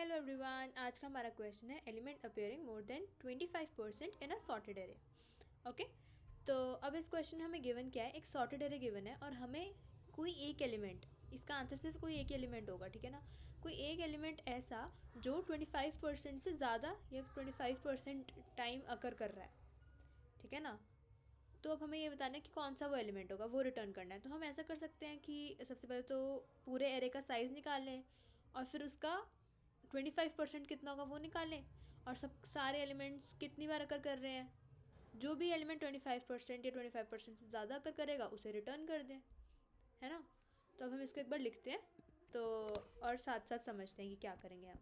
Hello everyone, आज का हमारा क्वेश्चन है एलिमेंट अपेयरिंग मोर देन 25% इन अ सॉर्टेड एरे। ओके, तो अब इस क्वेश्चन में हमें गिवन क्या है, एक सॉर्टेड एरे गिवन है और हमें कोई एक एलिमेंट, इसका आंसर सिर्फ कोई एक एलिमेंट होगा, ठीक है ना। कोई एक एलिमेंट ऐसा जो 25% से ज़्यादा या 25% टाइम अकर कर रहा है, ठीक है ना। तो अब हमें ये बताना है कि कौन सा वो एलिमेंट होगा, वो रिटर्न करना है। तो हम ऐसा कर सकते हैं कि सबसे पहले तो पूरे एरे का साइज़ निकाल लें और फिर उसका 25% कितना होगा वो निकालें और सब सारे एलिमेंट्स कितनी बार अकर कर रहे हैं, जो भी एलिमेंट 25% या 25% से ज़्यादा अकर करेगा उसे रिटर्न कर दें, है ना। तो अब हम इसको एक बार लिखते हैं तो और साथ साथ समझते हैं कि क्या करेंगे हम।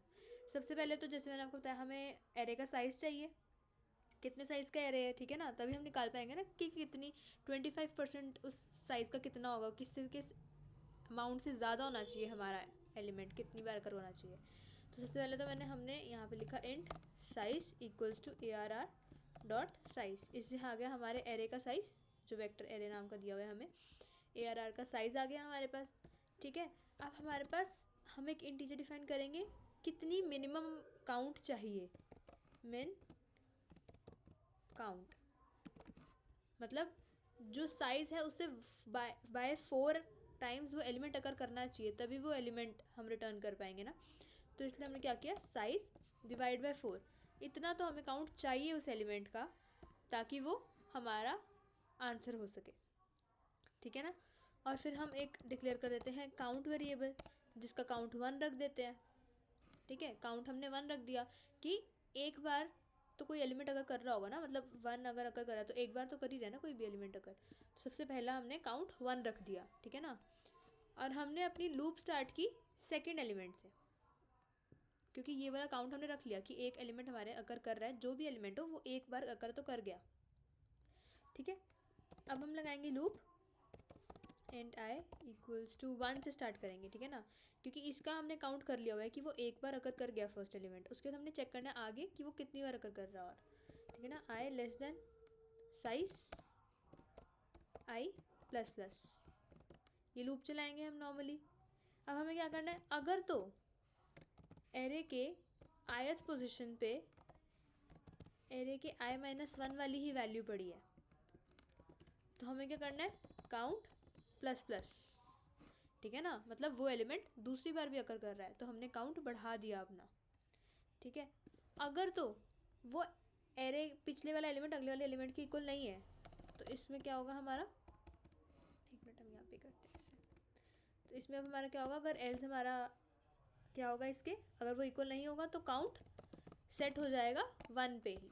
सबसे पहले तो जैसे मैंने आपको बताया, हमें एरे का साइज़ चाहिए, कितने साइज़ का एरे है, ठीक है ना। तभी हम निकाल पाएंगे ना कि कितनी 25% उस साइज़ का कितना होगा, किस अमाउंट से ज़्यादा होना चाहिए हमारा एलिमेंट, कितनी बार अकर होना चाहिए। तो सबसे पहले तो हमने यहाँ पे लिखा int size equals to ARR dot size. इससे आ गया हमारे एरे का साइज़, जो वेक्टर एरे नाम का दिया हुआ है हमें, ARR का साइज़ आ गया हमारे पास, ठीक है। अब हमारे पास हम एक इंटीजर डिफाइन करेंगे, कितनी मिनिमम काउंट चाहिए, मिन काउंट, मतलब जो साइज़ है उससे बाय 4 टाइम्स वो एलिमेंट अकर करना चाहिए, तभी वो एलिमेंट हम रिटर्न कर पाएंगे ना। तो इसलिए हमने क्या किया, साइज़ डिवाइड बाय 4, इतना तो हमें काउंट चाहिए उस एलिमेंट का ताकि वो हमारा आंसर हो सके, ठीक है ना। और फिर हम एक डिक्लेयर कर देते हैं काउंट वेरिएबल, जिसका काउंट 1 रख देते हैं, ठीक है। काउंट हमने 1 रख दिया कि एक बार तो कोई एलिमेंट अगर कर रहा होगा ना, मतलब 1 अगर अगर कर रहा है तो एक बार तो कर ही रहा है ना कोई भी एलिमेंट अगर। तो सबसे पहला हमने काउंट 1 रख दिया, ठीक है ना। और हमने अपनी लूप स्टार्ट की सेकेंड एलिमेंट से, क्योंकि ये वाला काउंट हमने रख लिया कि एक एलिमेंट हमारे अकर कर रहा है, जो भी एलिमेंट हो वो एक बार अकर तो कर गया, ठीक है। अब हम लगाएंगे loop and I equals to 1 से स्टार्ट करेंगे, ठीक है ना, क्योंकि इसका हमने काउंट कर लिया हुआ है कि वो एक बार अकर कर गया फर्स्ट एलिमेंट। उसके बाद हमने चेक करना है आगे कि वो कितनी बार अकर कर रहा है, और ठीक है ना। आई लेस देन साइज आई प्लस प्लस, ये लूप चलाएंगे हम नॉर्मली। अब हमें क्या करना है, अगर तो एरे के ith पोजीशन पे एरे के i-1 वाली ही वैल्यू पड़ी है, तो हमें क्या करना है, काउंट प्लस प्लस, ठीक है ना। मतलब वो एलिमेंट दूसरी बार भी अकर कर रहा है तो हमने काउंट बढ़ा दिया अपना, ठीक है। अगर तो वो एरे पिछले वाला एलिमेंट अगले वाले एलिमेंट के इक्वल नहीं है, तो इसमें क्या होगा हमारा, एक मिनट हम यहाँ पे करते हैं इसे। तो इसमें अब हमारा क्या होगा, अगर एल्स हमारा क्या होगा इसके, अगर वो इक्वल नहीं होगा तो काउंट सेट हो जाएगा 1 पे ही,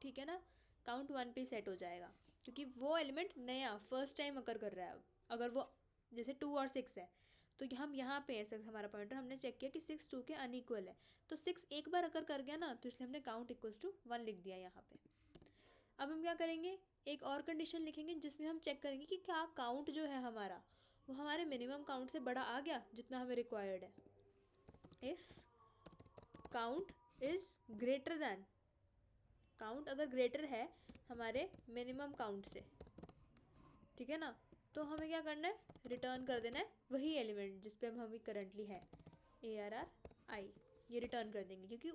ठीक है ना। काउंट 1 पे सेट हो जाएगा क्योंकि वो एलिमेंट नया फर्स्ट टाइम अकर कर रहा है। अब अगर वो जैसे 2 और 6 है तो हम यहाँ पे ऐसे हमारा पॉइंटर हमने चेक किया कि 6 2 के अनइक्वल है, तो 6 एक बार अकर कर गया ना, तो इसलिए हमने काउंट इक्वल्स टू 1 लिख दिया यहाँ पे। अब हम क्या करेंगे, एक और कंडीशन लिखेंगे जिसमें हम चेक करेंगे कि क्या काउंट जो है हमारा वो हमारे मिनिमम काउंट से बड़ा आ गया जितना हमें रिक्वायर्ड है। If count is greater than, count अगर ग्रेटर है हमारे मिनिमम काउंट से, ठीक है ना, तो हमें क्या करना है, रिटर्न कर देना है वही एलिमेंट जिस पे हम अभी करंटली है, ARR I, ये रिटर्न कर देंगे क्योंकि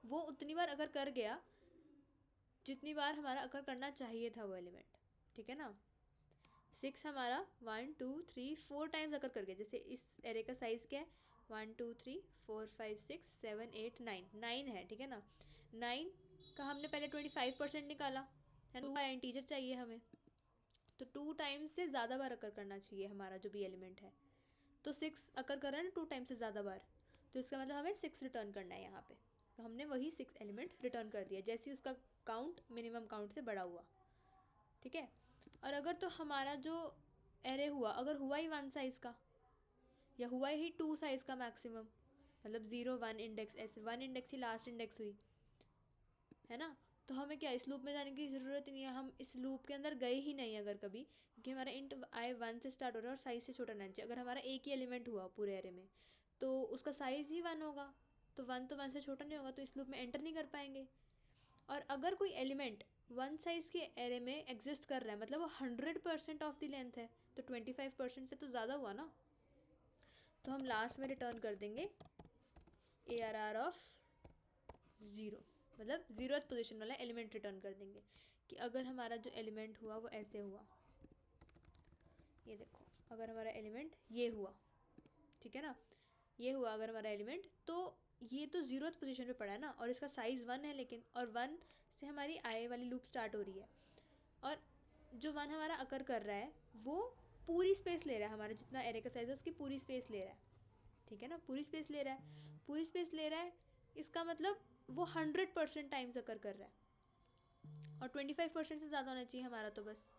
वो उतनी बार अगर कर गया जितनी बार हमारा अगर करना चाहिए था वो एलिमेंट, ठीक है ना। 6 हमारा 1 2 3 4 टाइम्स अगर कर गया, जैसे इस एरे का साइज़ क्या है, 1 2 3 4 5 6 7 8 9 9 है, ठीक है ना। 9 का हमने पहले 25% निकाला है ना, इंटीजर चाहिए हमें, तो 2 टाइम्स से ज़्यादा बार अकर करना चाहिए हमारा जो भी एलिमेंट है। तो 6 अकर कर रहा है ना 2 टाइम्स से ज़्यादा बार, तो इसका मतलब हमें 6 रिटर्न करना है यहाँ पे। तो हमने वही 6 एलिमेंट रिटर्न कर दिया जैसे ही उसका काउंट मिनिमम काउंट से बड़ा हुआ, ठीक है। और अगर तो हमारा जो एरे हुआ अगर हुआ ही 1 साइज़ का या हुआ ही 2 साइज़ का मैक्सिमम, मतलब 0 1 इंडेक्स, ऐसे 1 इंडेक्स ही लास्ट इंडेक्स हुई है ना, तो हमें क्या इस लूप में जाने की ज़रूरत ही नहीं है, हम इस लूप के अंदर गए ही नहीं अगर कभी, क्योंकि हमारा इंट आई 1 से स्टार्ट हो रहा है और साइज़ से छोटा रहना चाहिए। अगर हमारा एक ही एलिमेंट हुआ पूरे एरे में तो उसका साइज़ ही 1 होगा, तो 1 तो 1 से छोटा नहीं होगा, तो इस लूप में एंटर नहीं कर पाएंगे। और अगर कोई एलिमेंट 1 साइज़ के एरे में एग्जिस्ट कर रहा है, मतलब वो 100% ऑफ द लेंथ है, तो 25% से तो ज़्यादा हुआ ना, तो हम लास्ट में रिटर्न कर देंगे ARR ऑफ 0, मतलब 0th पोजीशन वाला एलिमेंट रिटर्न कर देंगे कि अगर हमारा जो एलिमेंट हुआ वो ऐसे हुआ, ये देखो अगर हमारा एलिमेंट ये हुआ, ठीक है ना, ये हुआ अगर हमारा एलिमेंट, तो ये तो 0th पोजीशन पे पड़ा है ना, और इसका साइज़ 1 है लेकिन, और 1 से हमारी आई वाली लूप स्टार्ट हो रही है, और जो 1 हमारा अकर कर रहा है वो पूरी स्पेस ले रहा है, हमारा जितना एरे का साइज़ है उसकी पूरी स्पेस ले रहा है, ठीक है ना, पूरी स्पेस ले रहा है, पूरी स्पेस ले रहा है, इसका मतलब वो 100% टाइम्स अकर कर रहा है, और 25% से ज़्यादा होना चाहिए हमारा तो बस,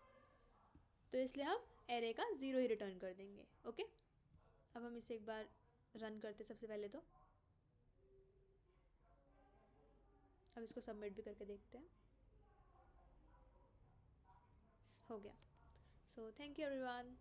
तो इसलिए हम एरे का 0 ही रिटर्न कर देंगे। ओके, अब हम इसे एक बार रन करते सबसे पहले तो, अब इसको सबमिट भी करके देखते हैं, हो गया। So thank you everyone.